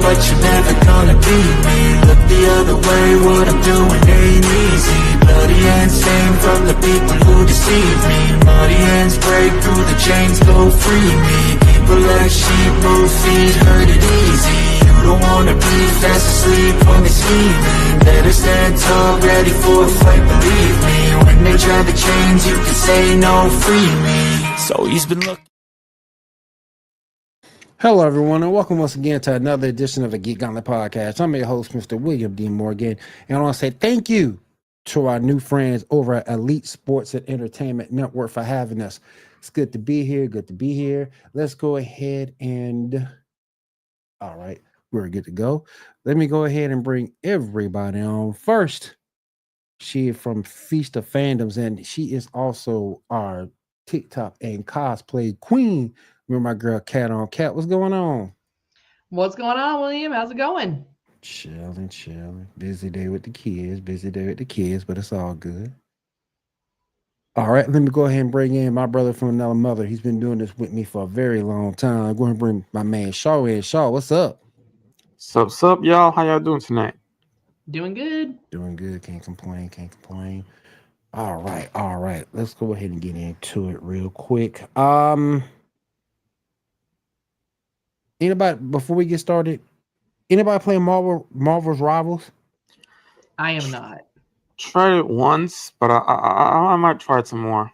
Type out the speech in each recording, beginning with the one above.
but you're never gonna be me. Look the other way, what I'm doing ain't easy. Bloody hands stained from the people who deceive me. Muddy hands break through the chains, go free me. People like sheep, move feet, hurt it easy. You don't wanna be fast asleep when they're scheming. Better stand tall, ready for a fight, believe me. When they try to change, you can say no, free me. So he's been looking. Hello, everyone, and welcome once again to another edition of the Geek Gauntlet Podcast. I'm your host, Mr. William D. Morgan, and I want to say thank you to our new friends over at Elite Sports and Entertainment Network for having us. It's good to be here. Good to be here. Let's go ahead and, all right, we're good to go. Let me go ahead and bring everybody on. First, she is from Feast of Fandoms, and she is also our TikTok and cosplay queen. Remember my girl Cat on Cat. What's going on? What's going on, William? How's it going? Chilling. Busy day with the kids, but it's all good. All right, let me go ahead and bring in my brother from another mother. He's been doing this with me for a very long time. I'm going to bring my man Shaw in. Shaw, what's up? Sup, y'all? How y'all doing tonight? Doing good. Doing good. Can't complain. All right. Let's go ahead and get into it real quick. Anybody, before we get started, anybody playing Marvel's Rivals? I am not. Tried it once, but I might try it some more.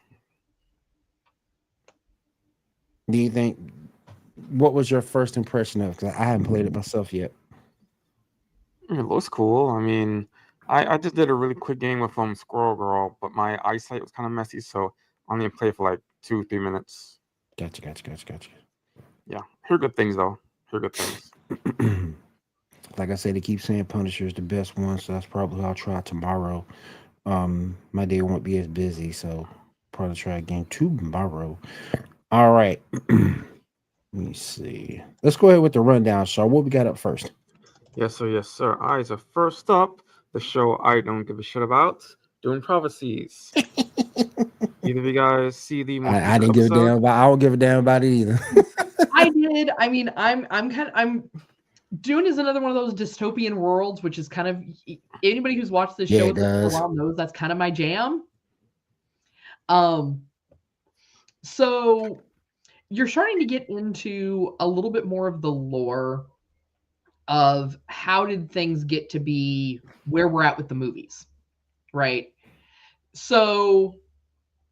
Do you think, what was your first impression of it? Because I haven't played it myself yet. It looks cool. I mean, I just did a really quick game with Squirrel Girl, but my eyesight was kind of messy, so I only played for like 2-3 minutes. Gotcha. Yeah, hear good things though. Like I said, they keep saying Punisher is the best one, so that's probably what I'll try tomorrow. My day won't be as busy, so probably try again tomorrow. All right. Let me see. Let's go ahead with the rundown, Shaw. What we got up first? Yes, sir. All right, so first up, the show I don't give a shit about, Doom Prophecies. Either of you guys see the most I didn't give a damn about. I don't give a damn about it either. I did. I mean, I'm Dune is another one of those dystopian worlds, which is kind of, anybody who's watched this show for a while knows that's kind of my jam. So you're starting to get into a little bit more of the lore of how did things get to be where we're at with the movies, right? So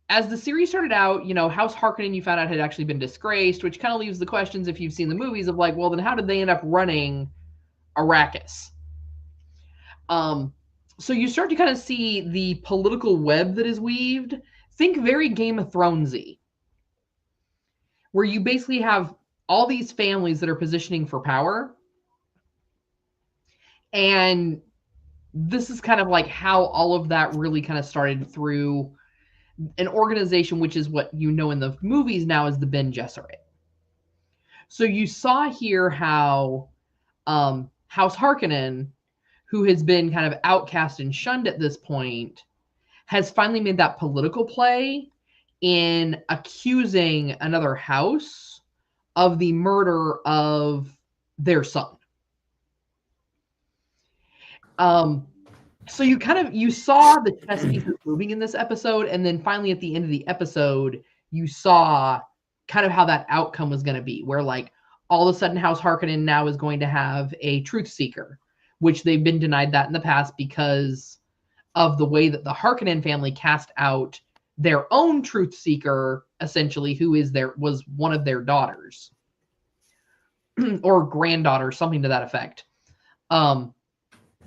as the series started out, House Harkonnen, you found out, had actually been disgraced, which kind of leaves the questions, if you've seen the movies, of like, well, then how did they end up running Arrakis? So you start to kind of see the political web that is weaved. Think very Game of Thrones-y, where you basically have all these families that are positioning for power. And this is kind of like how all of that really kind of started through an organization, which is what you know in the movies now as the Bene Gesserit. So you saw here how House Harkonnen, who has been kind of outcast and shunned at this point, has finally made that political play in accusing another house of the murder of their son. So you saw the chess pieces moving in this episode, and then finally at the end of the episode, you saw kind of how that outcome was going to be, where like all of a sudden House Harkonnen now is going to have a truth seeker, which they've been denied that in the past because of the way that the Harkonnen family cast out their own truth seeker, essentially, who was one of their daughters or granddaughter, something to that effect.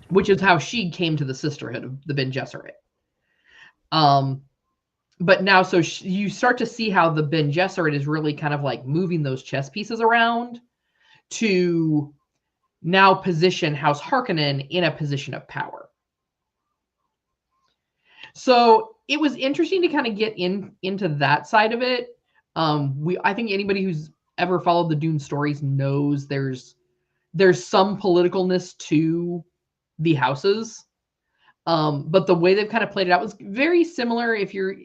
Which is how she came to the sisterhood of the Bene Gesserit. But now, so you start to see how the Bene Gesserit is really kind of like moving those chess pieces around to now position House Harkonnen in a position of power. So it was interesting to kind of get into that side of it. I think anybody who's ever followed the Dune stories knows there's some politicalness to the houses, but the way they've kind of played it out was very similar. If you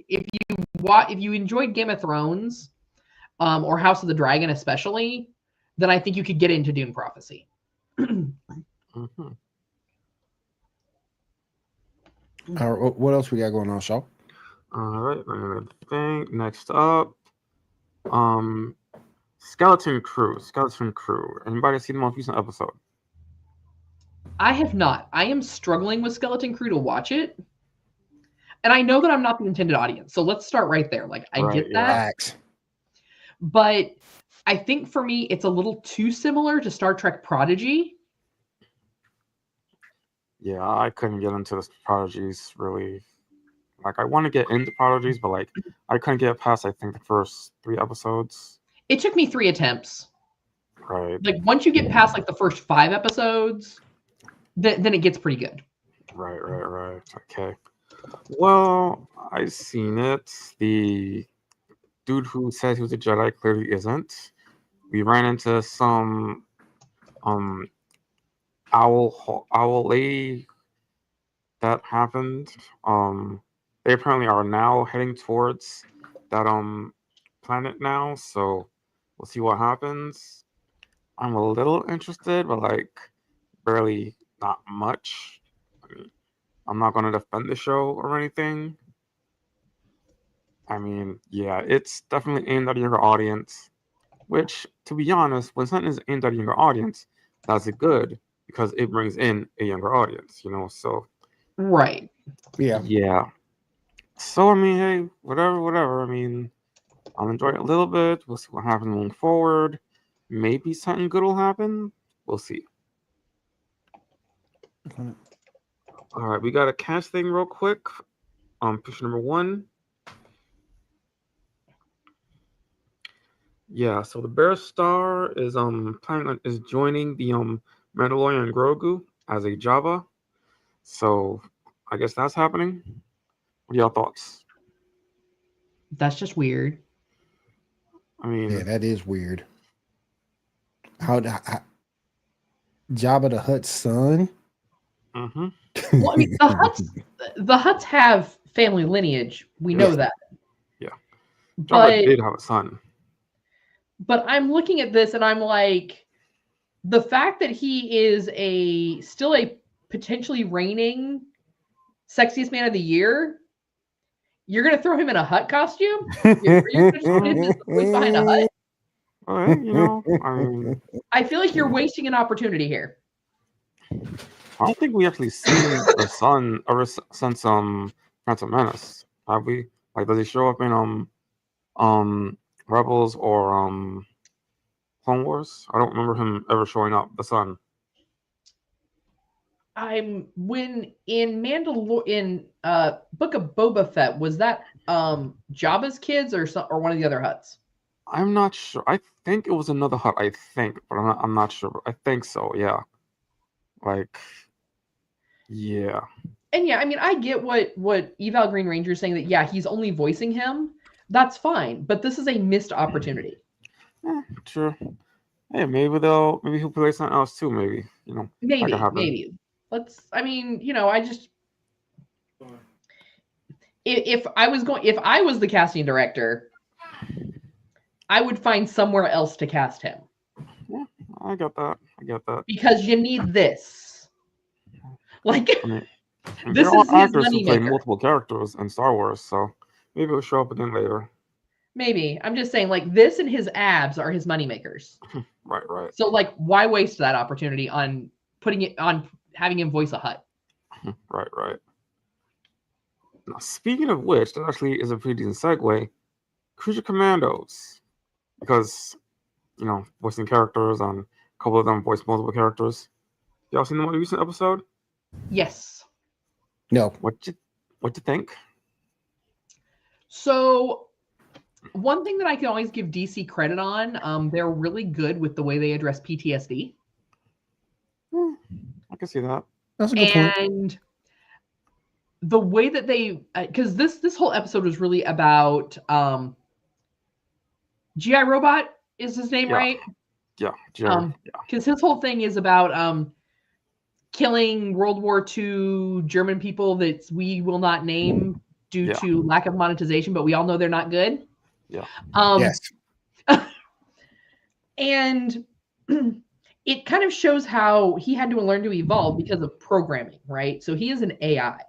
enjoyed Game of Thrones, or House of the Dragon especially, then I think you could get into Dune Prophecy. Mhm. What else we got going on, Shaw? All right, let me think. Next up, Skeleton Crew. Anybody see the most recent episode? I have not. I am struggling with Skeleton Crew to watch it. And I know that I'm not the intended audience. So let's start right there. Like, I Right, get yeah. that. Facts. But I think for me, it's a little too similar to Star Trek Prodigy. Yeah, I couldn't get into the Prodigies really. Like, I want to get into Prodigies, but like, I couldn't get past, I think, the first 3 episodes. It took me 3 attempts. Right. Like, once you get past like the first 5 episodes, then it gets pretty good. Right. Okay. Well, I've seen it. The dude who says he was a Jedi clearly isn't. We ran into some owl lady that happened. They apparently are now heading towards that planet now, so we'll see what happens. I'm a little interested, but like barely, not much. I mean, I'm not going to defend the show or anything. I mean, yeah, it's definitely aimed at a younger audience, which, to be honest, when something is aimed at a younger audience, that's good because it brings in a younger audience, so. Right. Yeah. So, I mean, hey, whatever. I mean, I'll enjoy it a little bit. We'll see what happens moving forward. Maybe something good will happen. We'll see. All right, we got a cast thing real quick. Picture number 1. Yeah, so the Bear Star is is joining the Mandalorian Grogu as a Jabba. So I guess that's happening. What are y'all thoughts? That's just weird. I mean, Yeah, that is weird. How Jabba the Hutt's son? mm-hmm. Well, I mean, the Hutts have family lineage. We know that. Yeah. Jabba But did have a son. But I'm looking at this and I'm like, the fact that he is still a potentially reigning sexiest man of the year, you're gonna throw him in a Hut costume? You're gonna just put him as the voice behind a Hut? Well, I mean, I feel like you're wasting an opportunity here. I don't think we actually seen the son ever since Phantom Menace. Have we? Like, does he show up in Rebels or Clone Wars? I don't remember him ever showing up. The son. When in Book of Boba Fett, was that Jabba's kids or one of the other Hutts? I'm not sure. I think it was another Hut. I think, but I'm not sure. I think so. Yeah. Like, yeah. And yeah, I mean, I get what Eval Green Ranger is saying, that yeah, he's only voicing him. That's fine, but this is a missed opportunity. Sure. Hey, maybe he'll play something else too. Maybe Maybe. I just if I was the casting director, I would find somewhere else to cast him. Yeah, I get that. Because you need this. Like, I mean, this there are is his actors who play moneymaker. multiple characters in Star Wars, so maybe it'll show up again later. Maybe. I'm just saying, like, this and his abs are his moneymakers. Right. So, like, why waste that opportunity on having him voice a Hutt? Right. Now, speaking of which, that actually is a pretty decent segue. Creature Commandos. Because, voicing characters, and a couple of them voice multiple characters. Y'all seen the most recent episode? Yes. No. What you think? So, one thing that I can always give DC credit on, they're really good with the way they address PTSD. I can see that. That's a good point. And the way that because this whole episode was really about G.I. Robot is his name, right? Yeah. Because his whole thing is about killing World War II German people that we will not name due to lack of monetization, but we all know they're not good. Yeah. Yes. And it kind of shows how he had to learn to evolve because of programming, right? So he is an AI.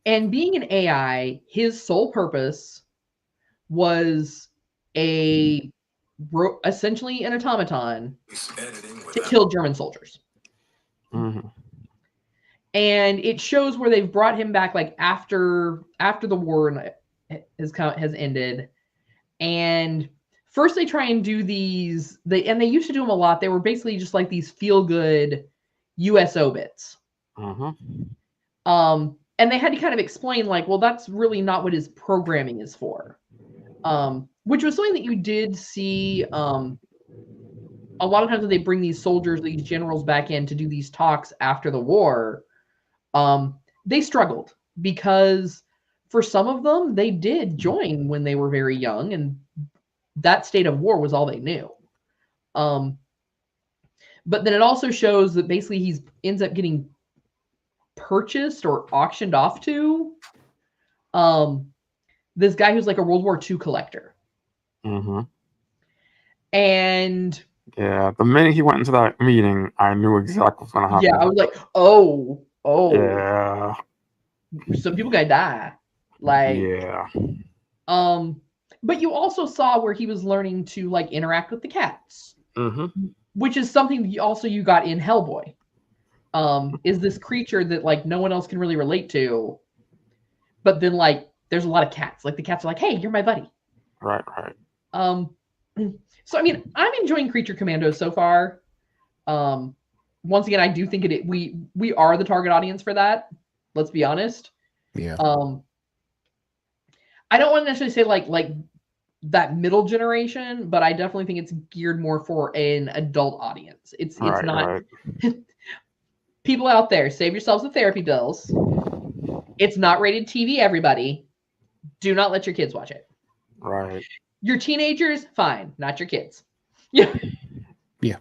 And being an AI, his sole purpose was essentially an automaton to kill German soldiers. Mm-hmm. And it shows where they've brought him back like after the war has ended. And first they try and do these, and they used to do them a lot. They were basically just like these feel-good USO bits. Mm-hmm. And they had to kind of explain like, well, that's really not what his programming is for. Which was something that you did see a lot of times when they bring these soldiers, these generals back in to do these talks after the war, they struggled because for some of them, they did join when they were very young, and that state of war was all they knew. But then it also shows that basically he ends up getting purchased or auctioned off to this guy who's like a World War II collector. Mm-hmm. And yeah, the minute he went into that meeting, I knew exactly what's gonna happen. Yeah, I was like, oh, yeah, some people gonna die. Like, yeah. But you also saw where he was learning to like interact with the cats, Mm-hmm. which is something you got in Hellboy. Is this creature that like no one else can really relate to, but then like there's a lot of cats. Like the cats are like, hey, you're my buddy. Right. So I mean, I'm enjoying Creature Commandos so far. Once again, I do think we are the target audience for that. Let's be honest. Yeah. I don't want to necessarily say like that middle generation, but I definitely think it's geared more for an adult audience. It's not. Right. People out there, save yourselves the therapy bills. It's not rated TV, everybody. Do not let your kids watch it. Right. Your teenagers, fine. Not your kids. Yeah. Yeah.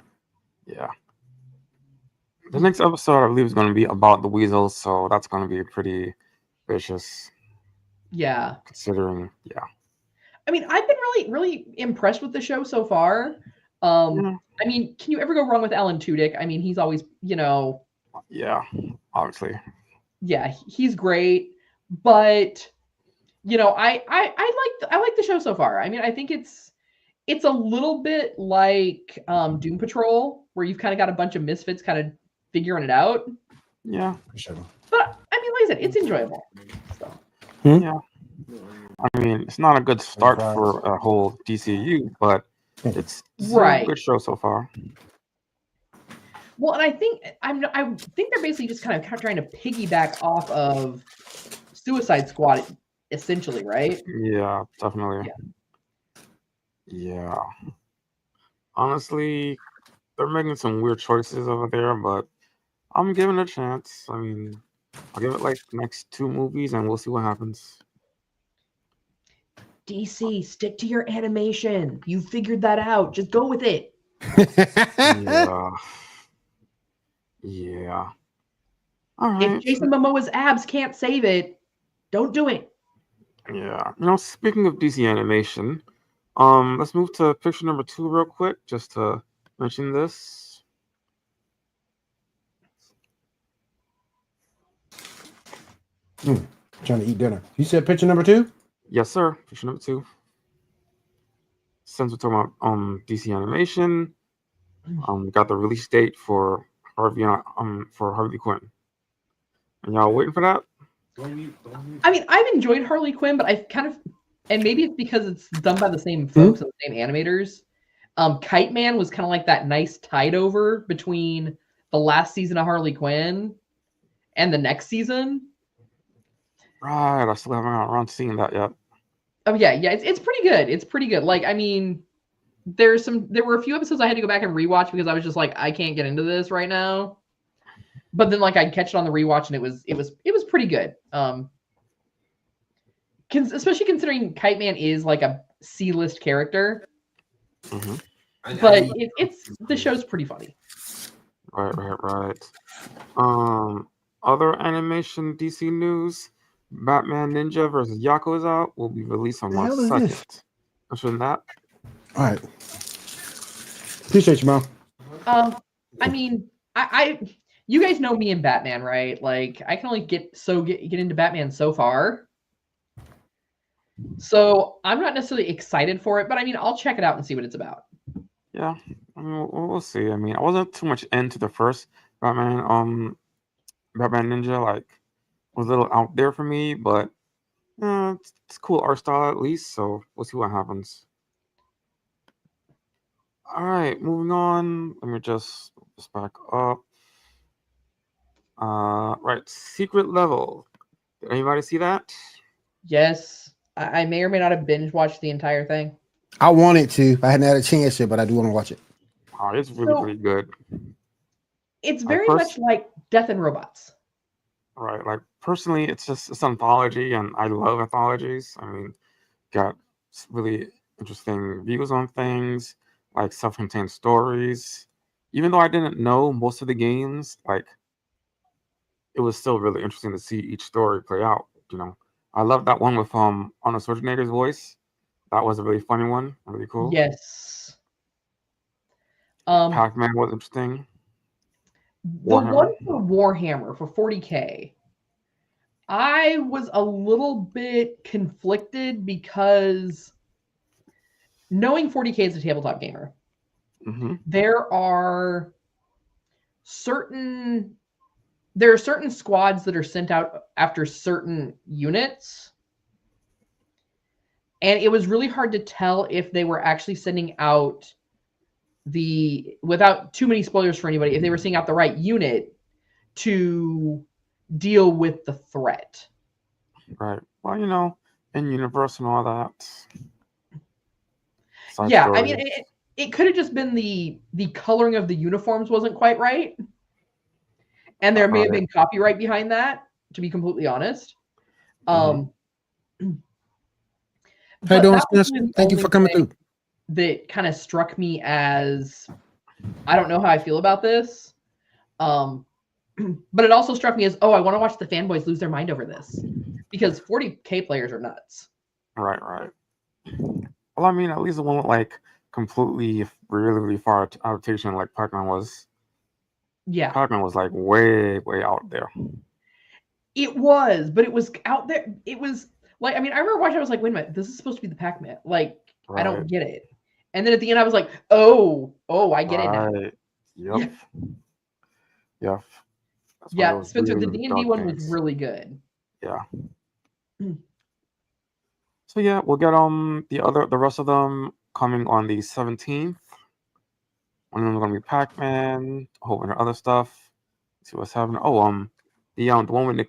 The next episode, I believe, is going to be about the weasels, so that's going to be pretty vicious. Yeah. Considering, yeah. I mean, I've been really, really impressed with the show so far. I mean, can you ever go wrong with Alan Tudyk? I mean, he's always, Yeah, obviously. Yeah, he's great. But, I like the show so far. I mean, I think it's a little bit like Doom Patrol, where you've kind of got a bunch of misfits kind of figuring it out. Yeah. For sure. But I mean, like I said, it's enjoyable. So. Yeah. I mean, it's not a good start for a whole DCU, but it's a good show so far. Well, and I think they're basically just kind of trying to piggyback off of Suicide Squad, essentially, right? Yeah, definitely. Yeah. Honestly, they're making some weird choices over there, but I'm giving it a chance. I mean, I'll give it like the next 2 movies, and we'll see what happens. DC, stick to your animation. You figured that out. Just go with it. Yeah. All right. If Jason Momoa's abs can't save it, don't do it. Yeah. Speaking of DC animation, let's move to picture number 2 real quick, just to mention this. Trying to eat dinner. You said picture number 2? Yes, sir. Picture number 2. Since we're talking about DC animation, we got the release date for Harvey Quinn. And y'all waiting for that? I mean, I've enjoyed Harley Quinn, but I've kind of, and maybe it's because it's done by the same folks and the same animators. Kite Man was kind of like that nice tide over between the last season of Harley Quinn and the next season. Right, I still haven't got around to seeing that yet. Oh yeah, it's pretty good. It's pretty good. Like, I mean, there were a few episodes I had to go back and rewatch because I was just like, I can't get into this right now. But then like I'd catch it on the rewatch and it was pretty good. Especially considering Kite Man is like a C-list character. Mm-hmm. But the show's pretty funny. Right. Other animation DC news: Batman Ninja vs. Yakuza will be released on March 2nd. Mention that. All right. Appreciate you, Mom. I mean, I you guys know me and Batman, right? Like, I can only get into Batman so far. So I'm not necessarily excited for it, but I mean, I'll check it out and see what it's about. Yeah, I mean, we'll see. I mean, I wasn't too much into the first Batman, Batman Ninja. Like, was a little out there for me, but it's cool art style at least. So we'll see what happens. All right, moving on. Let me just back up. Right, secret level. Did anybody see that? Yes, I may or may not have binge watched the entire thing. I wanted to. I hadn't had a chance yet, but I do want to watch it. Oh, it's really good. It's very much like Death and Robots. Right, like personally, it's anthology, and I love anthologies. I mean, got really interesting views on things, like self-contained stories. Even though I didn't know most of the games, like it was still really interesting to see each story play out. You know, I love that one with Arnold Schwarzenegger's voice. That was a really funny one, really cool. Yes. Pac-Man was interesting. The one for Warhammer for 40K, I was a little bit conflicted because knowing 40K is a tabletop gamer, there are certain squads that are sent out after certain units, and it was really hard to tell if they were actually sending out without too many spoilers for anybody, if they were sending out the right unit to deal with the threat. Right. Well, you know, in universe and all that. Yeah, I mean, it could have just been the coloring of the uniforms wasn't quite right. And there may have been copyright behind that, to be completely honest. How you doing, Spencer? Thank you for coming through. That kind of struck me as, I don't know how I feel about this. But it also struck me as, I want to watch the fanboys lose their mind over this. Because 40K players are nuts. Right. Well, I mean, at least it wasn't like completely really far adaptation like Pac-Man was. Yeah. Pac-Man was like way out there. It was, but it was out there. It was like, I mean, I remember watching, I was like, wait a minute, this is supposed to be the Pac-Man. Like, right. I don't get it. And then at the end, I was like, oh, I get it now. Yep. Yeah, Spencer, the D&D one was really good. Yeah. So yeah, we'll get the rest of them coming on the 17th. One of them is gonna be Pac-Man, a whole bunch of other stuff. Let's see what's happening. Oh, the one with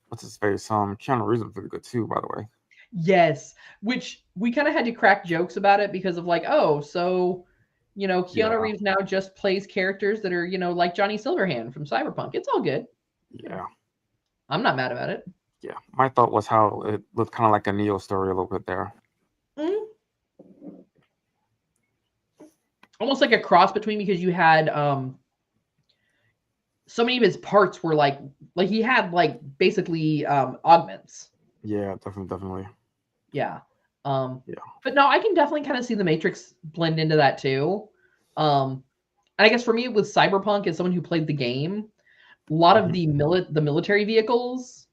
what's his face? Keanu Reeves was really good too, by the way. Yes, which we kind of had to crack jokes about it because of like, Keanu Reeves now just plays characters that are, like Johnny Silverhand from Cyberpunk. It's all good. Yeah. I'm not mad about it. Yeah. My thought was how it looked kind of like a Neo story a little bit there. Almost like a cross between, because you had so many of his parts were like he had like basically augments. Yeah, definitely. Yeah. But no, I can definitely kind of see the Matrix blend into that too. And I guess for me with Cyberpunk, as someone who played the game, a lot of the military vehicles,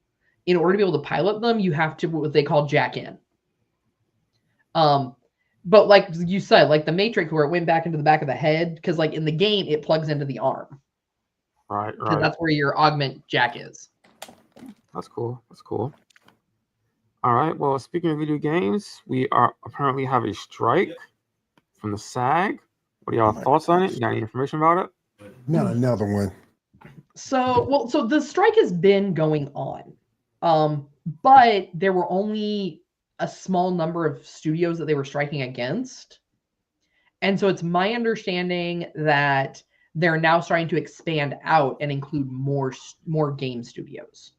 in order to be able to pilot them, you have to what they call jack in. But like you said, like the Matrix, where it went back into the back of the head, because like in the game it plugs into the arm. Right. Because that's where your augment jack is. That's cool. All right. Well, speaking of video games, we apparently have a strike from the SAG. What are y'all thoughts on it? You got any information about it? No, another one. So the strike has been going on, but there were only a small number of studios that they were striking against, and so it's my understanding that they're now starting to expand out and include more game studios.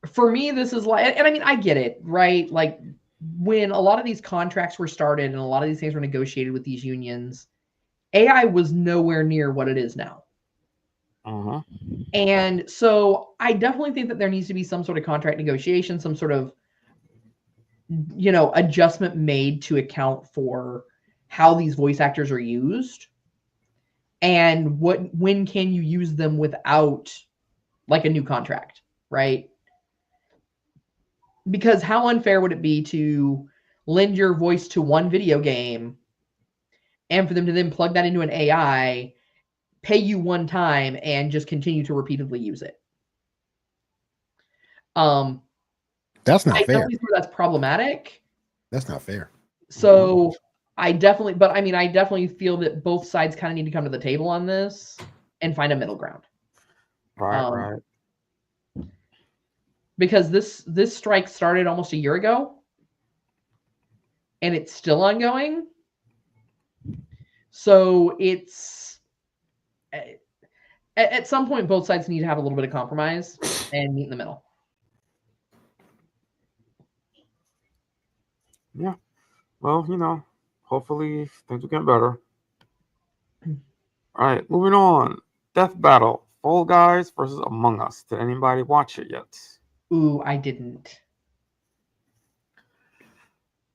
For me, this is like, and I mean, I get it, right? Like when a lot of these contracts were started and a lot of these things were negotiated with these unions, AI was nowhere near what it is now. And so I definitely think that there needs to be some sort of contract negotiation, some sort of adjustment made to account for how these voice actors are used and when can you use them without like a new contract, right? Because how unfair would it be to lend your voice to one video game and for them to then plug that into an AI, pay you one time, and just continue to repeatedly use it? That's not I fair. definitely think that's problematic. That's not fair. So I definitely feel that both sides kind of need to come to the table on this and find a middle ground. Right. Because this strike started almost a year ago and it's still ongoing. So it's at some point both sides need to have a little bit of compromise and meet in the middle. Yeah. Well, hopefully things will get better. All right, moving on. Death Battle. Fall Guys versus Among Us. Did anybody watch it yet? Ooh, I didn't.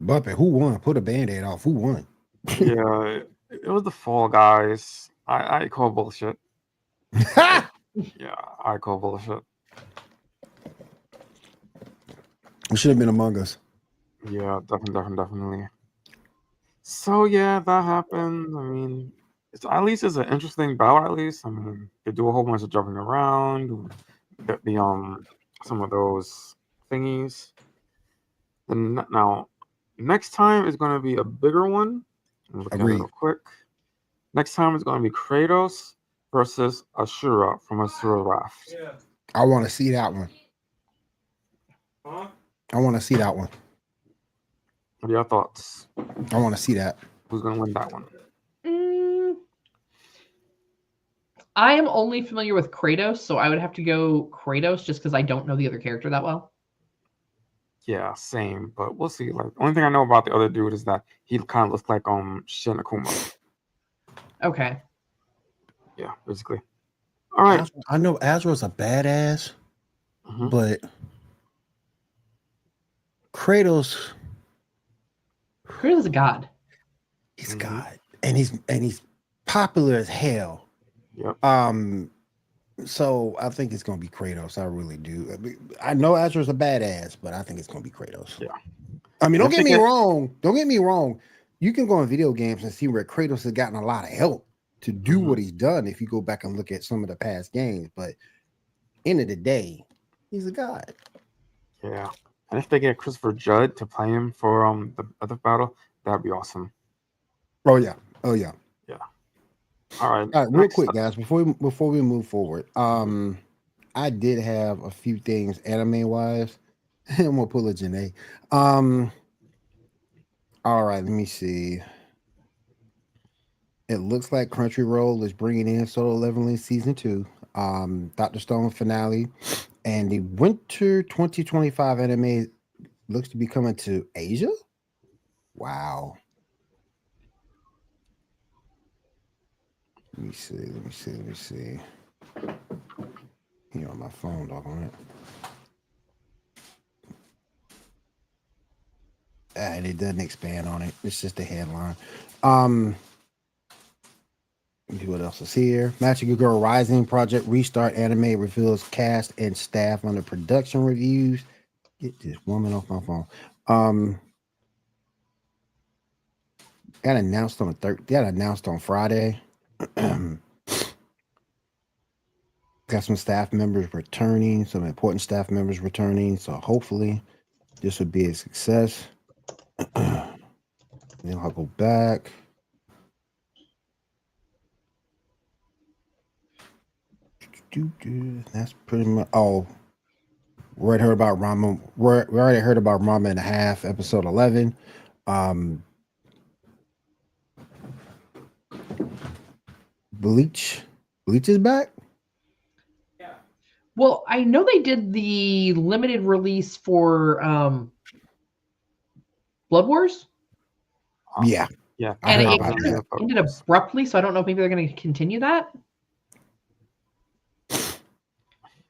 Bumpy, who won? Put a Band-Aid off. Who won? Yeah, it was the Fall Guys. I call bullshit. Yeah, I call bullshit. It should have been Among Us. Yeah, definitely. So yeah, that happened. I mean, at least it's an interesting bout. At least, I mean, they do a whole bunch of jumping around, the some of those thingies. And now, next time is going to be a bigger one. Look at it real quick. Next time is going to be Kratos versus Ashura from Asura Raft. Yeah. I want to see that one. Huh? I want to see that one. What are your thoughts? I want to see that. Who's going to win that one? I am only familiar with Kratos, so I would have to go Kratos just because I don't know the other character that well. Yeah, same, but we'll see. Like, the only thing I know about the other dude is that he kind of looks like Shin Akuma. Okay. Yeah, basically. All right. I know Azra's a badass, but Kratos is a god. He's a god, and he's popular as hell. Yep. So I think it's gonna be Kratos. I really do. I know Azra's a badass, but I think it's gonna be Kratos. Yeah. I mean, don't get me wrong. Don't get me wrong. You can go in video games and see where Kratos has gotten a lot of help to do what he's done if you go back and look at some of the past games. But end of the day, he's a god. Yeah. And if they get Christopher Judd to play him for the other battle, that'd be awesome. Oh yeah. Yeah. All right. Real quick, guys, before we move forward, I did have a few things anime wise. I'm gonna pull a Janae. All right, let me see. It looks like Crunchyroll is bringing in Solo Leveling Season 2, Dr. Stone finale, and the Winter 2025 anime looks to be coming to Asia. Wow. Let me see. Here on my phone, dog on it. And it doesn't expand on it. It's just a headline. Let me see what else is here. Magical Girl Rising Project Restart Anime reveals cast and staff under production reviews. Get this woman off my phone. Got announced on Friday. Got some staff members returning, some important staff members returning. So hopefully this would be a success. Then I'll go back. That's pretty much. Oh, we already heard about Rama. We already heard about Rama and a Half, episode 11. Bleach is back. Yeah. Well, I know they did the limited release for Blood Wars. Yeah. And it kind of ended abruptly, so I don't know if maybe they're going to continue that.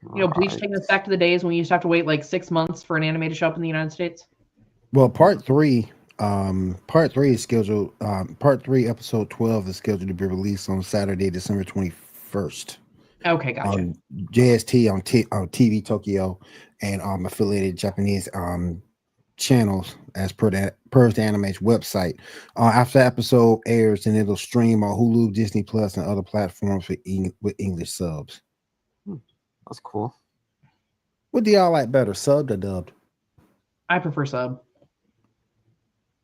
Bleach taking us back to the days when we used to have to wait like 6 months for an anime to show up in the United States. Well, part 3 is scheduled. Part 3, episode 12 is scheduled to be released on Saturday, December 21st Okay, gotcha. on JST on TV Tokyo and affiliated Japanese channels as per the Anime's website. After the episode airs, then it'll stream on Hulu, Disney Plus, and other platforms with English subs. That's cool. What do y'all like better, subbed or dubbed? I prefer sub.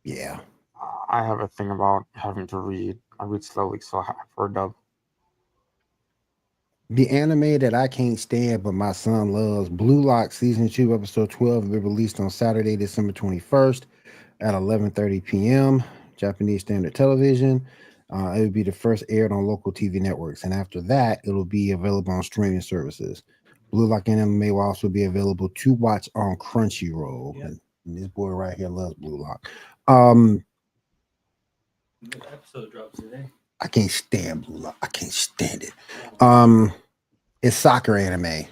Yeah. I have a thing about having to read. I read slowly, so I prefer dub. The anime that I can't stand but my son loves, Blue Lock Season 2, Episode 12, will be released on Saturday, December 21st at 11:30 p.m. Japanese Standard Television. It will be the first aired on local TV networks, and after that, it will be available on streaming services. Blue Lock anime will also be available to watch on Crunchyroll. Yeah. And this boy right here loves Blue Lock. The episode drops today. I can't stand Blue Lock. I can't stand it. It's soccer anime,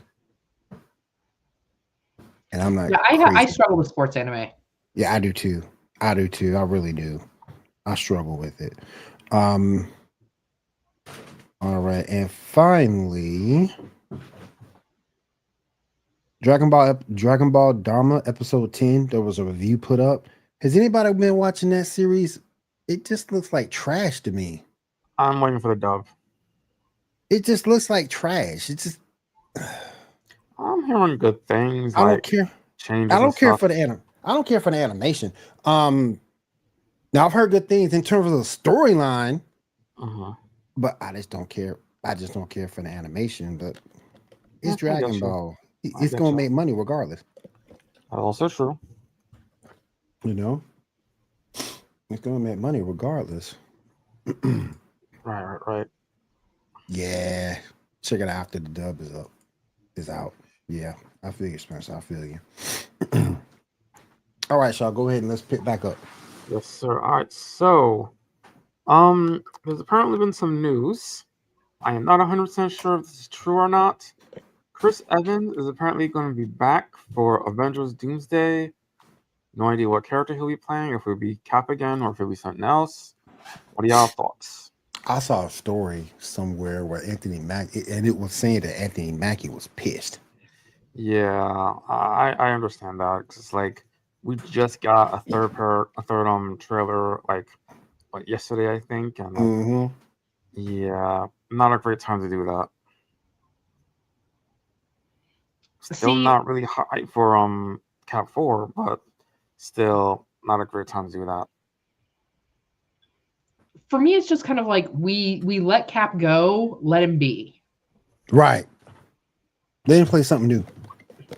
and I'm not. Yeah, I crazy. struggle with sports anime. Yeah, I do too. I really do. I struggle with it. All right, and finally, Dragon Ball Dharma episode 10. There was a review put up. Has anybody been watching that series? It just looks like trash to me. I'm waiting for the dub. It just looks like trash. It just. I'm hearing good things. I don't like care. changes. I don't and care stuff. for the I don't care for the animation. Now I've heard good things in terms of the storyline, but I just don't care. I just don't care for the animation. But it's I Dragon get you. Ball. I It's get gonna you. make money regardless. That's also true. You know, it's gonna make money regardless. Right. Yeah, check it out after the dub is out. Yeah, I feel you, Spencer. I feel you. All right, y'all, go ahead and let's pick back up. Yes, sir. All right. So, there's apparently been some news. I am not 100% sure if this is true or not. Chris Evans is apparently going to be back for Avengers Doomsday. No idea what character he'll be playing, if it'll be Cap again or if it'll be something else. What are y'all thoughts? I saw a story somewhere where Anthony Mackie, and it was saying that Anthony Mackie was pissed. Yeah, I understand that. 'Cause it's like we just got a third trailer like yesterday, I think, and Mm-hmm. yeah, not a great time to do that. Still See- not really high for Cap 4, but still not a great time to do that. For me, it's just kind of like we let Cap go, let him be. Right. They didn't play something new.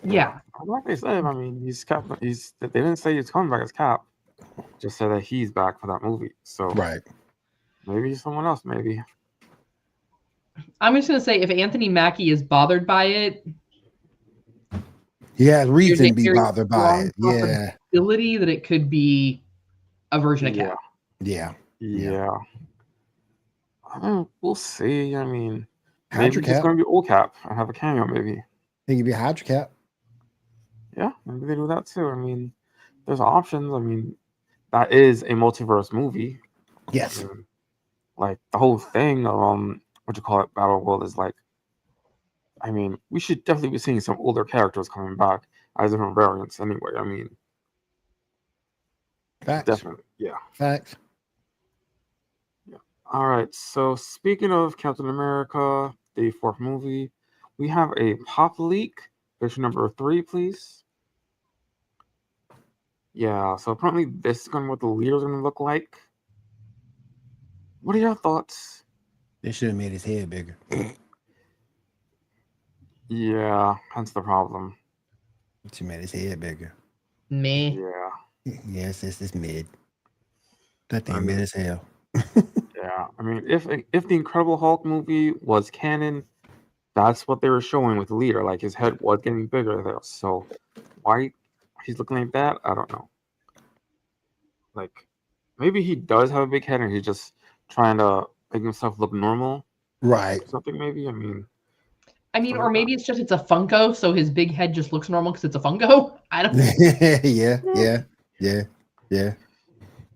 Yeah. Like they said, I mean, he's Cap. They didn't say he's coming back as Cap. Just said that he's back for that movie. So Right. maybe someone else. Maybe. I'm just gonna say if Anthony Mackie is bothered by it, He has reason to be very bothered by it. strong Yeah. ability that it could be a version of Yeah. Cap. Yeah. Yeah. We'll see. I mean, maybe Hydra he's Cap. going to be old Cap and have a cameo. Maybe. He could be a Hydra Cap. Yeah, maybe they do that too. I mean, there's options. I mean, that is a multiverse movie. Yes. And, like the whole thing of what you call it, Battle World is like. I mean, we should definitely be seeing some older characters coming back as different variants. Anyway, I mean, Facts. definitely, yeah. Facts. All right. So speaking of Captain America, the 4th movie, we have a pop leak. Picture number 3, please. Yeah. So apparently, this is going to be what the leader's going to look like. What are your thoughts? They should have made his head bigger. Yeah, hence the problem. She made his head bigger. Me. Yeah. Yes, it's mid. That thing I mid mean- as hell. Yeah. I mean, if the Incredible Hulk movie was canon, that's what they were showing with the leader. Like his head was getting bigger there. So why he's looking like that? I don't know. Like maybe he does have a big head and he's just trying to make himself look normal Right. or something. Maybe. I mean, Or maybe it's just it's a Funko, so his big head just looks normal because it's a Funko. I don't. Yeah. Yeah.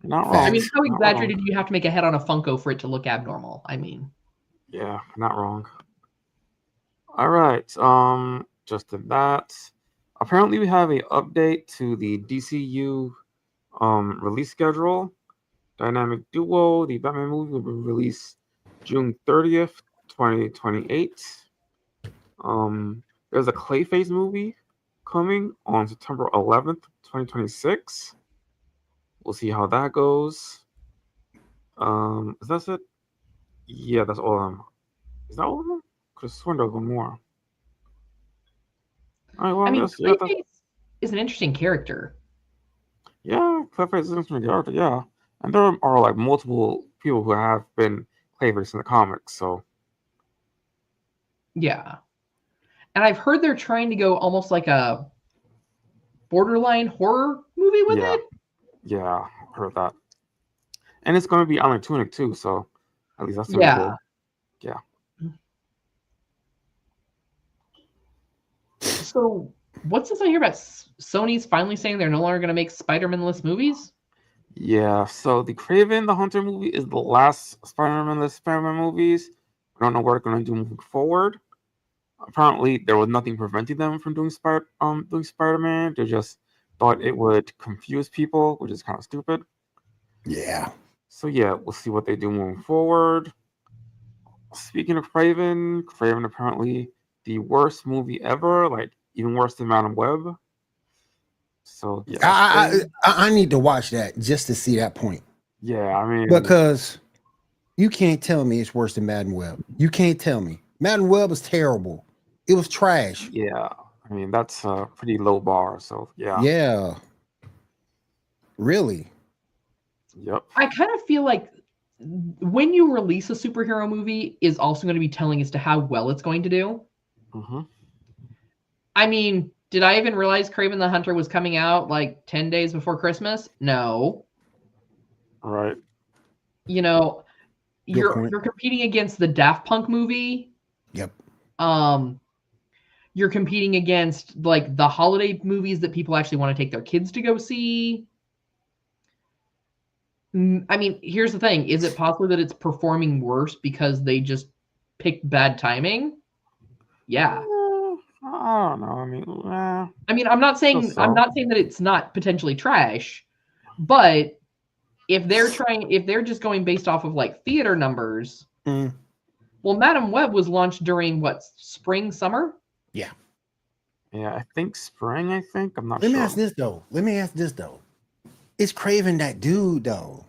Not Facts. wrong. I mean, how Not exaggerated wrong. do you have to make a head on a Funko for it to look abnormal? I mean, Yeah, not wrong. All right. Just did that. Apparently, we have a update to the DCU release schedule. Dynamic Duo, the Batman movie, will be released June 30th, 2028. There's a Clayface movie coming on September 11th, 2026. We'll see how that goes. Is that it? Yeah, that's all of them. Is that all of them? Could have sworn there was one more. All right, well, I mean, that's, yeah, Clayface is an interesting character. yeah, Clayface is interesting character, yeah. And there are like multiple people who have been Clayface in the comics, so Yeah. And I've heard they're trying to go almost like a borderline horror movie with yeah, it. yeah, heard that. And it's going to be Alan Tunic too, so at least that's gonna be Yeah. good. Yeah. So what's this I hear about Sony's finally saying they're no longer going to make Spider-Man-less movies? Yeah, so the Craven the Hunter movie is the last Spider-Man movies. I don't know what they're going to do moving forward. Apparently, there was nothing preventing them from doing Spider-Man. They just thought it would confuse people, which is kind of stupid. Yeah. So yeah, we'll see what they do moving forward. Speaking of Craven apparently the worst movie ever, like even worse than Madam Web. So yeah, I need to watch that just to see that point. yeah, I mean, Because you can't tell me it's worse than Madden Web. You can't tell me. Madden Web was terrible. It was trash. yeah, I mean that's a pretty low bar. So yeah, Yeah. Really? yep, I kind of feel like when you release a superhero movie is also going to be telling as to how well it's going to do. mm-hmm. I mean, did I even realize Kraven the Hunter was coming out like 10 days before Christmas? No. All right, You know, Good point. you're competing against the Daft Punk movie. Yep. You're competing against like the holiday movies that people actually want to take their kids to go see. I mean, here's the thing. Is it possible that it's performing worse because they just picked bad timing? Yeah. I don't know. I mean, I mean, I'm not saying that it's not potentially trash, but if they're just going based off of like theater numbers, well, Madam Web was launched during what, spring, summer? Yeah. Yeah, I think spring. I'm not Let sure. me ask this though. Is Craven that dude though?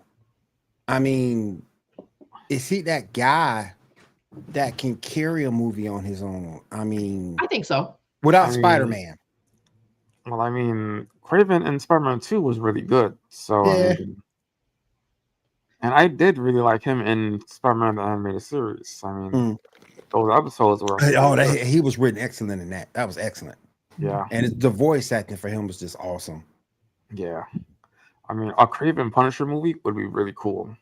I mean, is he that guy that can carry a movie on his own? I mean, I think so. without Spider-Man. Well, I mean, Craven and Spider-Man 2 was really good. So Yeah. I mean, and I did really like him in Spider-Man the Animated Series. I mean, those episodes were He was written excellent in that. That was excellent. Yeah. And the voice acting for him was just awesome. Yeah. I mean, a Craven Punisher movie would be really cool.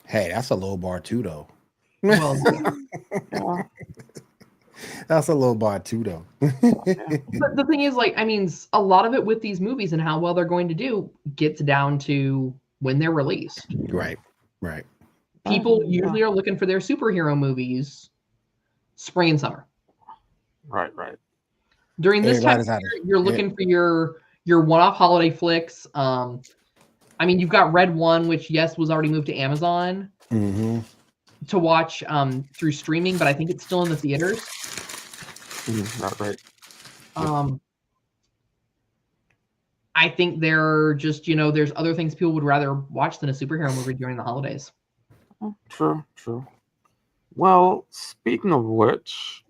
Hey, that's a low bar too, though. Well, Yeah. That's a low bar too, though. but the thing is, like, I mean, a lot of it with these movies and how well they're going to do gets down to when they're released. Right. People usually are looking for their superhero movies spring and summer. Right. During this time, you're looking for your one-off holiday flicks. I mean, you've got Red One, which was already moved to Amazon to watch through streaming, but I think it's still in the theaters. Not right. I think they're just, there's other things people would rather watch than a superhero movie during the holidays. True. Well, speaking of which,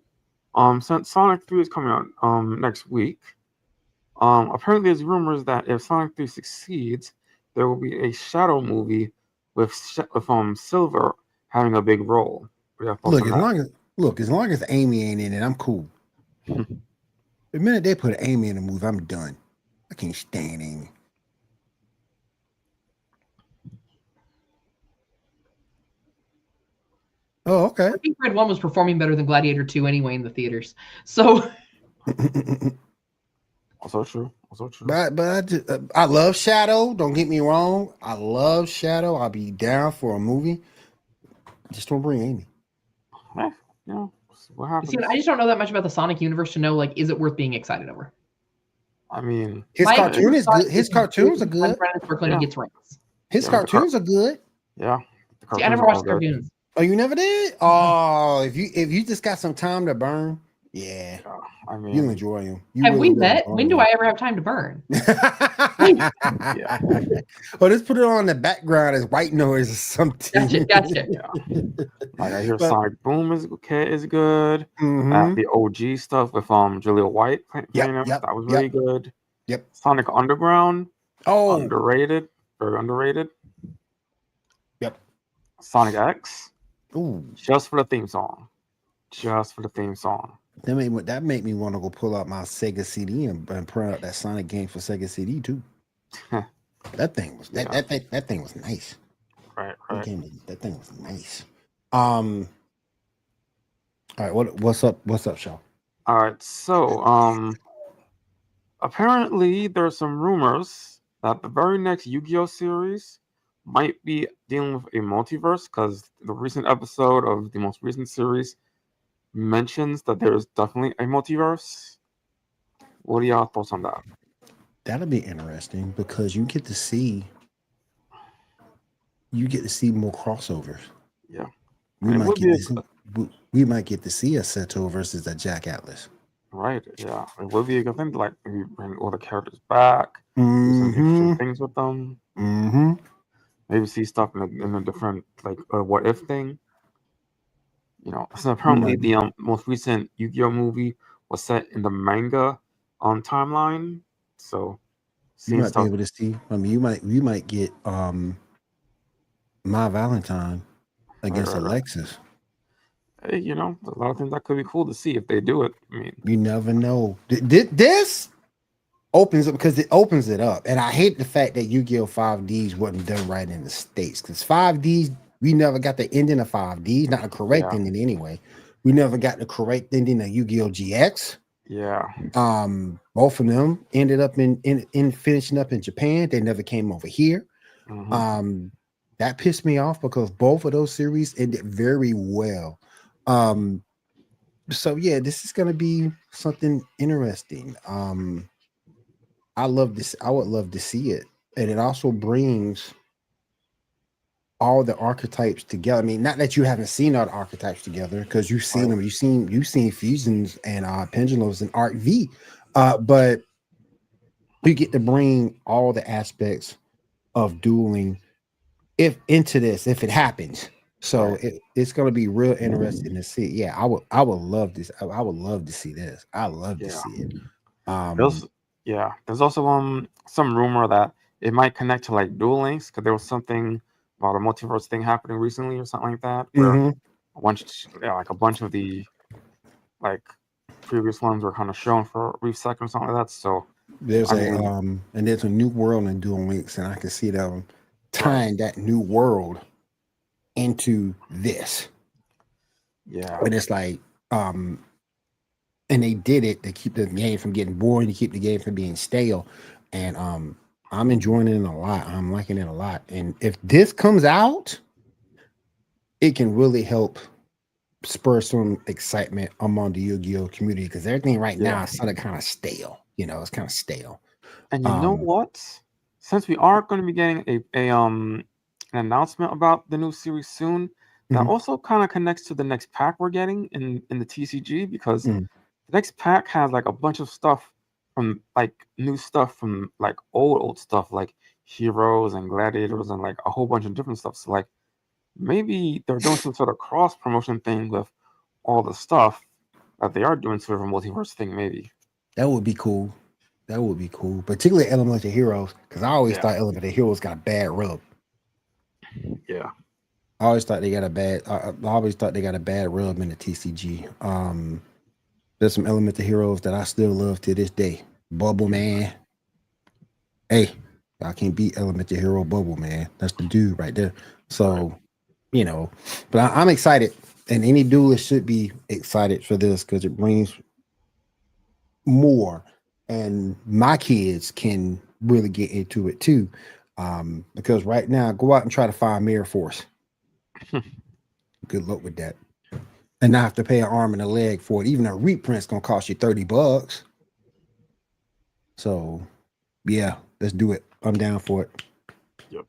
since Sonic 3 is coming out next week, apparently there's rumors that if Sonic 3 succeeds, there will be a Shadow movie with Silver having a big role. Look, as long as Amy ain't in it, I'm cool. The minute they put Amy in the movie, I'm done. I can't stand Amy. Oh, okay. Pink Red 1 was performing better than Gladiator 2 anyway in the theaters. So Also true. But I love Shadow. Don't get me wrong. I love Shadow. I'll be down for a movie. Just don't bring Amy. What happens? see, I just don't know that much about the Sonic universe to know, like, is it worth being excited over? I mean, his cartoon is good. His cartoons are good. He gets rings. His cartoons are good. Yeah. See, I never watched cartoons. Oh, you never did? Oh, if you just got some time to burn, yeah. I mean, you'll enjoy them. Have we met? When do I ever have time to burn? Yeah. Well, let's put it on the background as white noise or something. Gotcha. Yeah. Like I hear Sonic Boom is good. Mm-hmm. The OG stuff with Julia White playing that was really good. Yep. Sonic Underground. Oh, underrated. Very underrated. Yep. Sonic X. Ooh. Just for the theme song. That made me want to go pull out my Sega CD and print out that Sonic game for Sega CD too. That thing was that thing was nice. Right. That thing was nice. All right, what's up, Shaw? All right, so apparently there's some rumors that the very next Yu-Gi-Oh series might be dealing with a multiverse, because the recent episode of the most recent series mentions that there's definitely a multiverse. What are y'all thoughts on that? That'll be interesting because you get to see more crossovers. Yeah. We might get to see a Seto versus a Jack Atlas. Right, yeah. It would be a good thing to like maybe bring all the characters back, do Mm-hmm. some interesting things with them. Mm-hmm. Maybe see stuff in a different like what if thing. So apparently the most recent Yu-Gi-Oh movie was set in the manga timeline. So you might be able to see. I mean, you might get My Valentine against Alexis. Hey, there's a lot of things that could be cool to see if they do it. I mean, you never know. This opens up because it opens it up, and I hate the fact that Yu-Gi-Oh 5Ds wasn't done right in the States, because 5Ds we never got the ending of 5Ds, not the correct ending anyway. We never got the correct ending of Yu-Gi-Oh GX. Yeah. Both of them ended up in finishing up in Japan. They never came over here. Mm-hmm. That pissed me off because both of those series ended very well. So yeah, this is gonna be something interesting. I love this. I would love to see it, and it also brings all the archetypes together. I mean, not that you haven't seen all the archetypes together, because you've seen them. You've seen fusions and pendulums and Art V, but you get to bring all the aspects of dueling if it happens. So it's going to be real interesting to see. Yeah, I would love this. I would love to see this. I love to see it. There's also some rumor that it might connect to like Duel Links, because there was something about a multiverse thing happening recently or something like that, where a bunch of the like previous ones were kind of shown for a brief second or something like that. So there's a new world in Duel Links, and I can see them tying that new world into this. Yeah. But it's like and they did it to keep the game from getting boring, to keep the game from being stale. And I'm enjoying it a lot. I'm liking it a lot. And if this comes out, it can really help spur some excitement among the Yu-Gi-Oh community, because everything right now is kind of stale. It's kind of stale. And you know what? Since we are going to be getting an announcement about the new series soon, that also kind of connects to the next pack we're getting in the TCG, because the next pack has like a bunch of stuff from like new stuff from like old stuff, like heroes and gladiators and like a whole bunch of different stuff. So like maybe they're doing some sort of cross promotion thing with all the stuff that they are doing, sort of a multiverse thing. Maybe that would be cool. Particularly Elemental Heroes, because I always thought Elemental Heroes got a bad rub. Yeah, I always thought they got a bad rub in the TCG. There's some Elemental Heroes that I still love to this day. Bubble Man. Hey, I can't beat Elemental Hero Bubble Man. That's the dude right there. So, but I'm excited. And any duelist should be excited for this because it brings more, and my kids can really get into it too. Because right now, go out and try to find Mirror Force. Good luck with that. And not have to pay an arm and a leg for it. Even a reprint's gonna cost you $30. So yeah, let's do it. I'm down for it. Yep.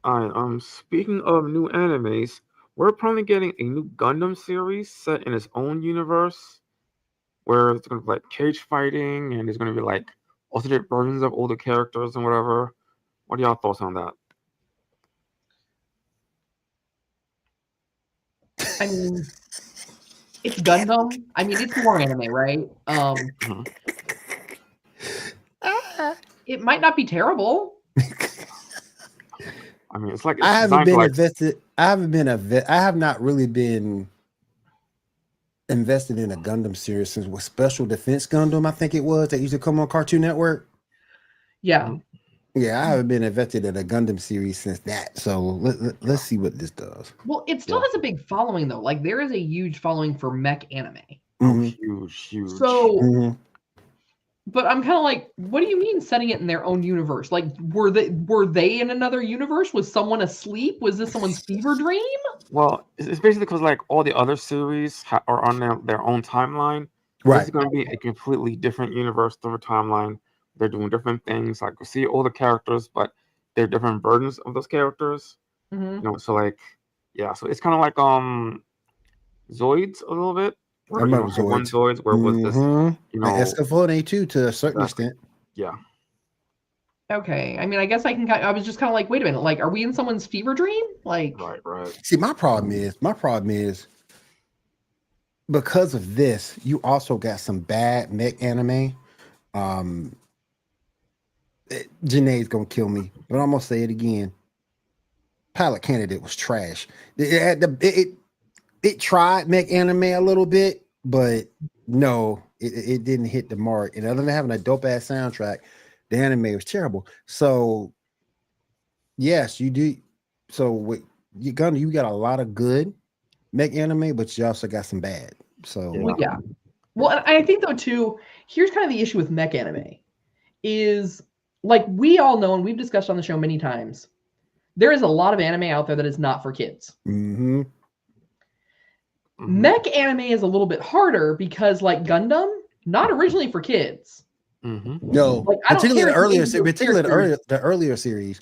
Alright, speaking of new animes, we're probably getting a new Gundam series set in its own universe where it's gonna be like cage fighting and there's gonna be like alternate versions of older characters and whatever. What are y'all thoughts on that? I mean, it's Gundam. I mean, it's war anime, right? It might not be terrible. I mean, it's like I haven't designed been to, like, invested. I have not really been invested in a Gundam series since was Special Defense Gundam. I think it was that used to come on Cartoon Network. Yeah. Yeah, I haven't been invested in a Gundam series since that. So let's see what this does. Well, it still has a big following though. Like there is a huge following for mech anime. Mhm. huge. So, Mhm. but I'm kind of like, what do you mean setting it in their own universe? Like, were they in another universe? Was someone asleep? Was this someone's fever dream? Well, it's basically because like all the other series are on their own timeline. This Right. is going to be a completely different universe, different timeline. They're doing different things. Like we see all the characters, but they're different versions of those characters. Mm-hmm. You know, so like, yeah, so it's kind of like Zoids a little bit. Where, I you know, remember so one Zoids. Zoids where it was this, Mhm. you Like know, Escaflowne too, to a certain exactly. extent. Yeah. Okay. I mean, I guess I was just kind of like, wait a minute. Like, are we in someone's fever dream? Like, Right. See, my problem is because of this, you also got some bad mech anime. Janae's gonna kill me, but I'm gonna say it again. Pilot Candidate was trash. It tried mech anime a little bit, but no, it didn't hit the mark. And other than having a dope ass soundtrack, the anime was terrible. So yes, you do. So with you got a lot of good mech anime, but you also got some bad. So Yeah. well, yeah. Well, and I think though too, here's kind of the issue with mech anime is like we all know and we've discussed on the show many times. There is a lot of anime out there that is not for kids. mm-hmm. Mech anime is a little bit harder because, like Gundam, not originally for kids. No, Like, I don't particularly care the if you name those the earlier series.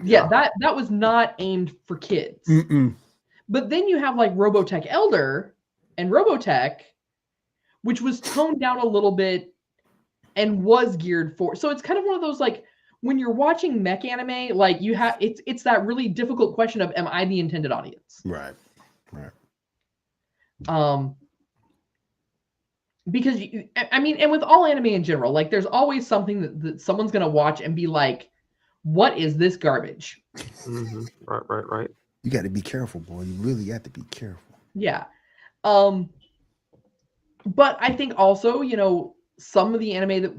Yeah, that was not aimed for kids. Mm-mm. But then you have like Robotech Elder and Robotech, which was toned down a little bit and was geared for. So it's kind of one of those like when you're watching mech anime, like you have it's that really difficult question of am I the intended audience? Right. Because I mean, and with all anime in general, like there's always something that someone's gonna watch and be like, "What is this garbage?" Right. You got to be careful, boy. You really got to be careful. Yeah. But I think also, you know, some of the anime that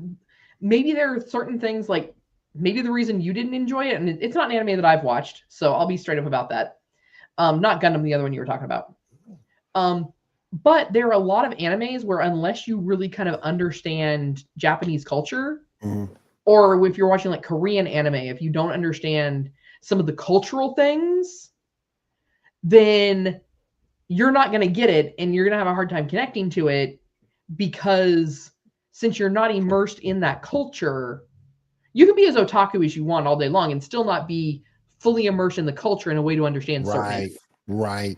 maybe there are certain things like maybe the reason you didn't enjoy it, and it's not an anime that I've watched, so I'll be straight up about that. Not Gundam, the other one you were talking about. But there are a lot of animes where unless you really kind of understand Japanese culture, or if you're watching like Korean anime, if you don't understand some of the cultural things, then you're not going to get it and you're going to have a hard time connecting to it because since you're not immersed in that culture, you can be as otaku as you want all day long and still not be fully immersed in the culture in a way to understand certain. Right.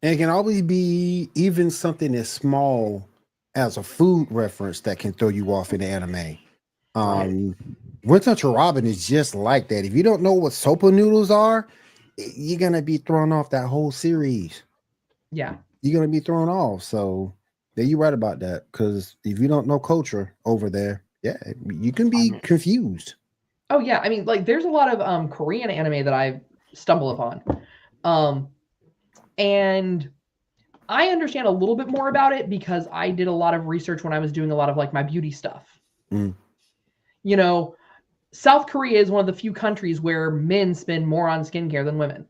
And it can always be even something as small as a food reference that can throw you off in the anime. Winter to Robin is just like that. If you don't know what sopa noodles are, you're gonna be thrown off that whole series. Yeah. You're gonna be thrown off. So yeah, you're right about that. Because if you don't know culture over there, yeah, you can be confused. Oh yeah. I mean, like there's a lot of Korean anime that I've stumbled upon. And I understand a little bit more about it because I did a lot of research when I was doing a lot of like my beauty stuff. You know, South Korea is one of the few countries where men spend more on skincare than women.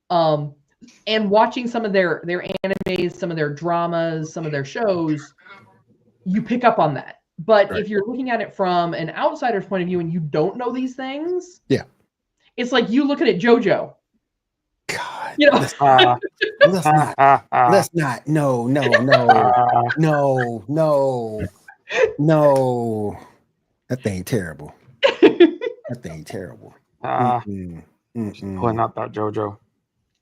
And watching some of their animes, some of their dramas, some of their shows, you pick up on that. But Right. if you're looking at it from an outsider's point of view and you don't know these things, Yeah. it's like you looking at JoJo. God, You know, let's not. No. That thing terrible. That thing terrible. Pulling out that JoJo.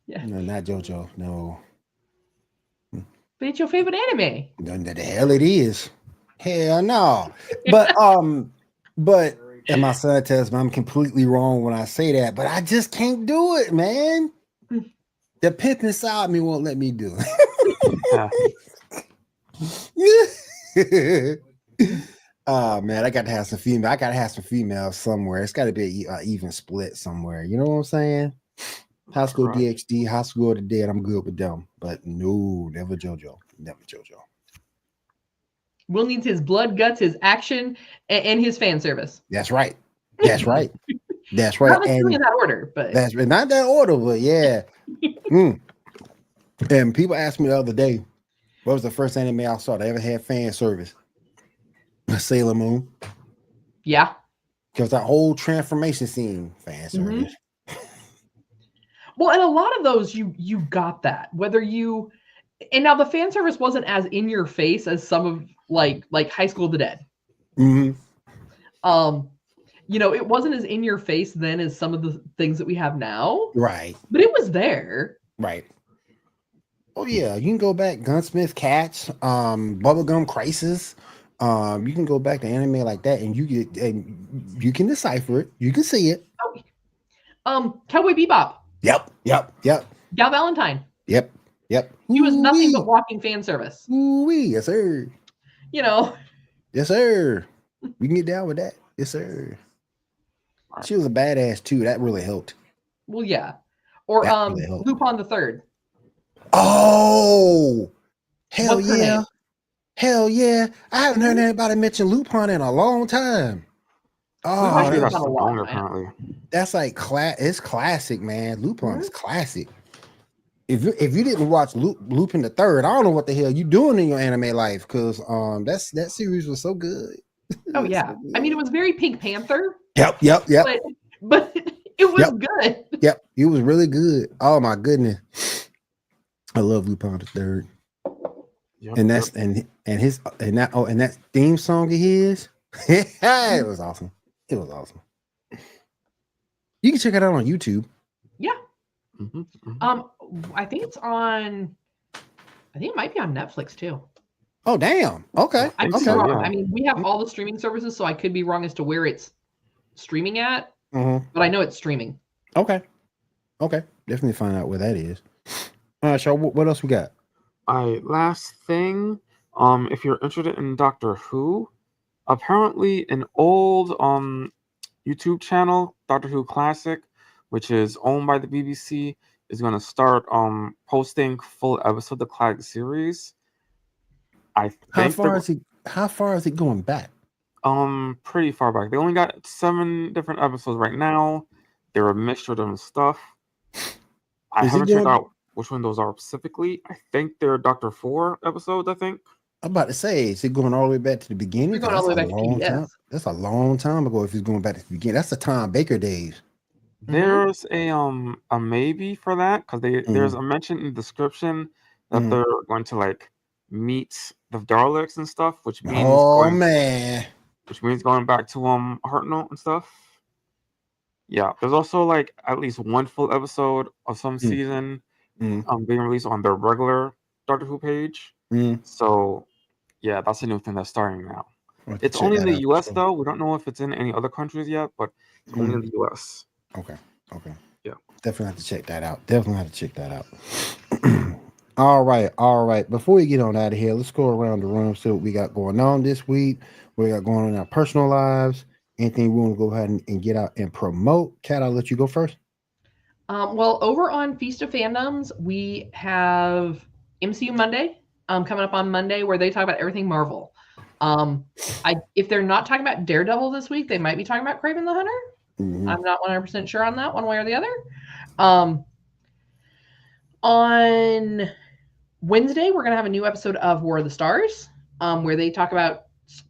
Yeah. No, not JoJo. No. But it's your favorite anime. The hell it is. Hell no. But and my son tells me I'm completely wrong when I say that, but I just can't do it, man. The pimp inside me won't let me do it. Oh man, I got to have some female. I got to have some females somewhere. It's got to be an even split somewhere. You know what I'm saying? High School DxD, High School of the Dead. I'm good with them, but no, never JoJo. Never JoJo. Will needs his blood, guts, his action, and his fan service. That's right. That's right. That's right. Not necessarily in that order, but that's not that order, but yeah. And people asked me the other day, what was the first anime I saw that ever had fan service? Sailor Moon. Yeah. Because that whole transformation scene, fan service. Well, and a lot of those you got that. Whether you and now the fan service wasn't as in your face as some of like High School of the Dead. Mm-hmm. You know, it wasn't as in your face then as some of the things that we have now. Right. But it was there. Right. Oh yeah, you can go back Gunsmith Cats, Bubblegum Crisis. You can go back to anime like that, and you can decipher it. You can see it. Cowboy Bebop. Yep. Gal Valentine. Yep. He was nothing but walking fan service. Ooh-wee. Yes, sir. You know. Yes, sir. We can get down with that. Yes, sir. She was a badass too. That really helped. Well, yeah. Or really Lupin the Third. Oh, hell What's her yeah. name? Hell yeah. I haven't heard anybody mention Lupin in a long time. Oh, We've That's done a lot, longer, man. apparently. that's like it's classic, man. Lupin is classic. If you didn't watch Lupin the Third, I don't know what the hell you doing in your anime life, because that series was so good. Oh yeah. I mean, it was very Pink Panther. Yep. But it was good. Yep, it was really good. Oh my goodness, I love Lupin the Third, and that's and that theme song of his, it was awesome. It was awesome. You can check it out on YouTube. Yeah. Mm-hmm. I think it's on. I think it might be on Netflix too. Oh damn. Okay. I could Okay. be wrong. Yeah. I mean, we have all the streaming services, so I could be wrong as to where it's streaming at. Mm-hmm. But I know it's streaming. Okay. Definitely find out where that is. All right, so what else we got? All right, last thing. If you're interested in Doctor Who, apparently an old YouTube channel, Doctor Who Classic, which is owned by the BBC, is going to start posting full episodes of the classic series. I think How far is it going back? pretty far back. They only got 7 different episodes right now. They're a mixture of different stuff. I Is it haven't checked going- out which one those are specifically. I think they're Doctor 4 episodes, I think. I'm about to say, is it going all the way back to the beginning? We're going all the way back to long PBS. time. That's a long time ago. If it's going back to the beginning, that's the Tom Baker days. There's a maybe for that, because there's a mention in the description that they're going to like meet the Daleks and stuff, which means going back to Heart Note and stuff. Yeah, there's also like at least one full episode of some season being released on their regular Doctor Who page. So yeah, that's a new thing that's starting now. It's only in the US though. We don't know if it's in any other countries yet, but it's only in the US. Okay. Yeah. Definitely have to check that out. All right. Before we get on out of here, let's go around the room, see what we got going on this week. What we got going on in our personal lives. Anything we want to go ahead and get out and promote. Kat, I'll let you go first. Well, over on Feast of Fandoms, we have MCU Monday coming up on Monday, where they talk about everything Marvel. If they're not talking about Daredevil this week, they might be talking about Kraven the Hunter. I'm not 100% sure on that, one way or the other. On Wednesday, we're going to have a new episode of War of the Stars, where they talk about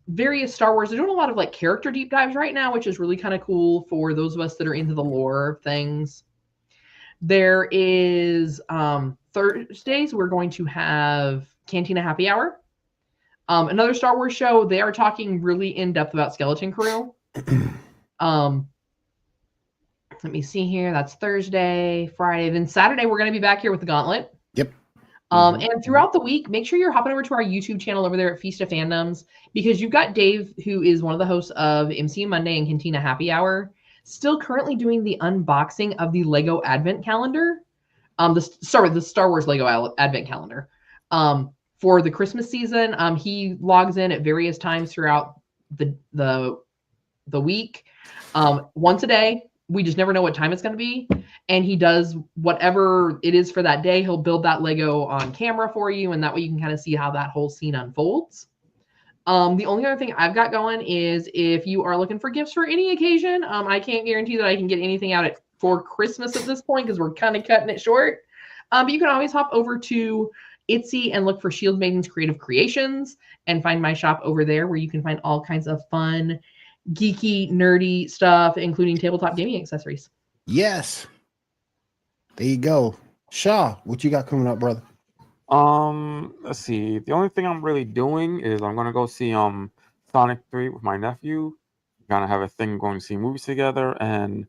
various Star Wars. They're doing a lot of like character deep dives right now, which is really kind of cool for those of us that are into the lore of things. There is Thursdays, we're going to have Cantina Happy Hour. Another Star Wars show. They are talking really in depth about Skeleton Crew. Let me see here. That's Thursday, Friday. Then Saturday, we're going to be back here with the Gauntlet. Yep. And throughout the week, make sure you're hopping over to our YouTube channel over there at Feast of Fandoms, because you've got Dave, who is one of the hosts of MCU Monday and Cantina Happy Hour, still currently doing the unboxing of the Lego Advent Calendar. The Star Wars Lego Advent Calendar. For the Christmas season, he logs in at various times throughout the week, once a day. We just never know what time it's going to be. And he does whatever it is for that day. He'll build that Lego on camera for you. And that way you can kind of see how that whole scene unfolds. The only other thing I've got going is if you are looking for gifts for any occasion, I can't guarantee that I can get anything out for Christmas at this point, because we're kind of cutting it short. But you can always hop over to Etsy and look for Shield Maiden's Creative Creations and find my shop over there, where you can find all kinds of fun, geeky, nerdy stuff, including tabletop gaming accessories. Yes. There you go. Shaw, what you got coming up, brother? Let's see. The only thing I'm really doing is I'm gonna go see Sonic 3 with my nephew. Gonna have a thing going to see movies together, and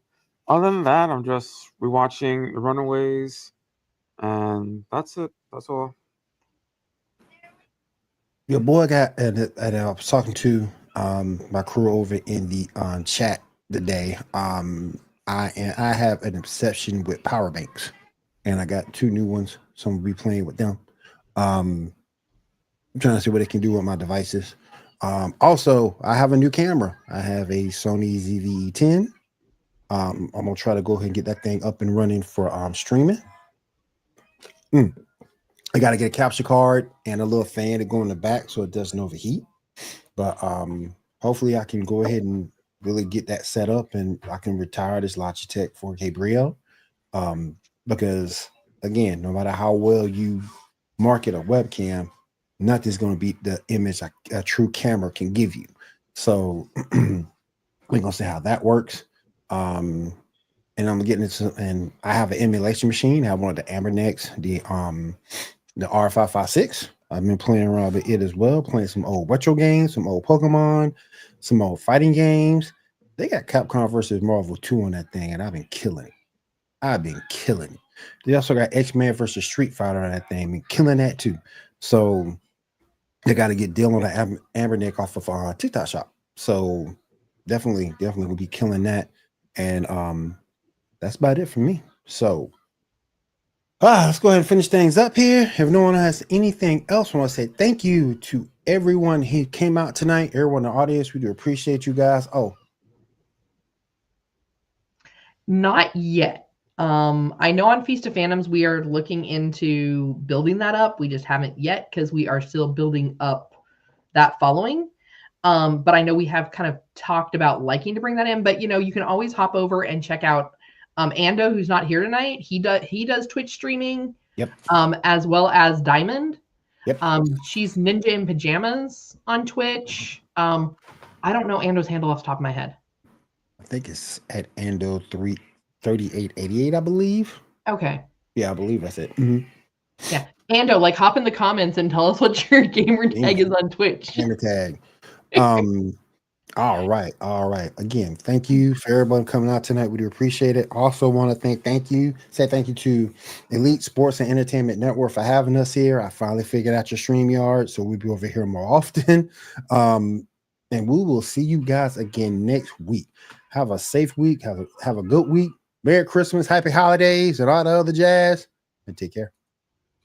other than that, I'm just rewatching The Runaways, and that's it. That's all. Your boy got, and I was talking to my crew over in the chat today. I have an obsession with power banks, and I got 2 new ones, so I'm gonna be playing with them. I'm trying to see what it can do with my devices. Also, I have a new camera. I have a Sony ZV-E10. I'm gonna try to go ahead and get that thing up and running for streaming. I got to get a capture card and a little fan to go in the back so it doesn't overheat. But hopefully I can go ahead and really get that set up, and I can retire this Logitech 4K Brio. Because again, no matter how well you market a webcam, nothing's going to beat the image a true camera can give you. So we're gonna see how that works. And I'm getting into, and I have an emulation machine. I have one of the Ambernex, the R556. I've been playing around with it as well, playing some old retro games, some old Pokemon, some old fighting games. They got Capcom versus Marvel 2 on that thing, and I've been killing it. They also got X-Men versus Street Fighter on that thing, and killing that too. So they got to get Dylan the Amberneck off of TikTok shop. So definitely will be killing that. And that's about it for me. So let's go ahead and finish things up here. If no one has anything else, I want to say thank you to everyone who came out tonight, everyone in the audience. We do appreciate you guys. Not yet. I know on Feast of Phantoms we are looking into building that up. We just haven't yet, because we are still building up that following. But I know we have kind of talked about liking to bring that in. But you can always hop over and check out Ando, who's not here tonight. He does Twitch streaming. Yep. As well as Diamond. Yep. She's Ninja in Pajamas on Twitch. I don't know Ando's handle off the top of my head. I think it's at Ando 3888, I believe. Okay. Yeah, I believe that's it. Mm-hmm. Yeah. Ando, hop in the comments and tell us what your gamer tag is on Twitch. Gamer tag. All right. Again, thank you for everyone coming out tonight. We do appreciate it. Also want to say thank you to Elite Sports and Entertainment Network for having us here. I finally figured out your StreamYard, so we'll be over here more often. And we will see you guys again next week. Have a safe week. Have a good week. Merry Christmas, happy holidays, and all the other jazz. And take care.